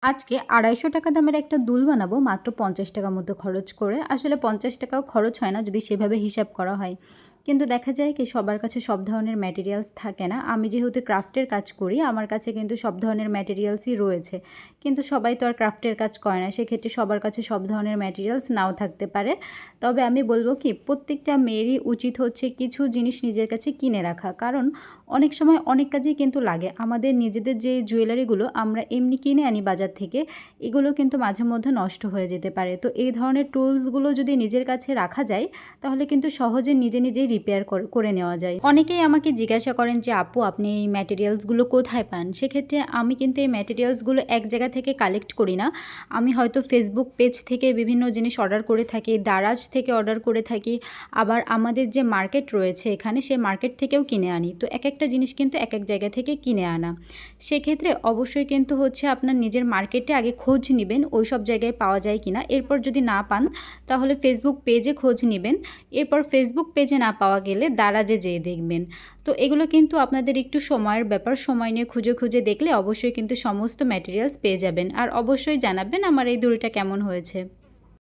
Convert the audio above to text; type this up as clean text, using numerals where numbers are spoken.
আজকে ২৫০ টাকা দামের একটা দুল বানাবো মাত্র ৫০ টাকার মতো খরচ করে। আসলে ৫০ টাকাও খরচ হয় না যদি সেভাবে হিসাব করা হয়। কিন্তু দেখা যায় কি সবার কাছে সব ধরনের ম্যাটেরিয়ালস থাকে না। আমি যেহেতু ক্রাফটের কাজ করি, আমার কাছে কিন্তু সব ধরনের ম্যাটেরিয়ালসই রয়েছে। কিন্তু সবাই তো আর ক্রাফটের কাজ করে না। সেক্ষেত্রে সবার কাছে সব ধরনের ম্যাটেরিয়ালস নাও থাকতে পারে। তবে আমি বলব কি প্রত্যেকটা মেয়েরই উচিত হচ্ছে কিছু জিনিস নিজের কাছে কিনে রাখা। কারণ অনেক সময় অনেক কাজেই কিন্তু লাগে। আমাদের নিজেদের যে জুয়েলারিগুলো আমরা এমনি কিনে আনি বাজার থেকে, এগুলো কিন্তু মাঝে মধ্যে নষ্ট হয়ে যেতে পারে। তো এই ধরনের টুলসগুলো যদি নিজের কাছে রাখা যায়, তাহলে কিন্তু সহজে নিজে নিজেই রিপেয়ার করে নেওয়া যায়। অনেকেই আমাকে জিজ্ঞাসা করেন যে আপু আপনি এই ম্যাটেরিয়ালসগুলো কোথায় পান? সেক্ষেত্রে আমি কিন্তু এই ম্যাটেরিয়ালসগুলো এক জায়গা থেকে কালেক্ট করি না। আমি হয়তো ফেসবুক পেজ থেকে বিভিন্ন জিনিস অর্ডার করে থাকি, দারাজ থেকে অর্ডার করে থাকি, আবার আমাদের যে মার্কেট রয়েছে এখানে সে মার্কেট থেকেও কিনে আনি। তো এক একটা জিনিস কিন্তু এক এক জায়গা থেকে কিনে আনা। সেক্ষেত্রে অবশ্যই কিন্তু হচ্ছে আপনার নিজের মার্কেটে আগে খোঁজ নেবেন ওই সব জায়গায় পাওয়া যায় কিনা। এরপর যদি না পান তাহলে ফেসবুক পেজে খোঁজ নেবেন। এরপর ফেসবুক পেজে না পাওয়া গেলে দারাজে যেয়ে দেখবেন। তো এগুলো কিন্তু আপনাদের একটু সময়ের ব্যাপার। সময় নিয়ে খুঁজে খুঁজে দেখলে অবশ্যই কিন্তু সমস্ত ম্যাটেরিয়ালস পেয়ে যাবেন। আর অবশ্যই জানাবেন আমার এই দুলটা কেমন হয়েছে।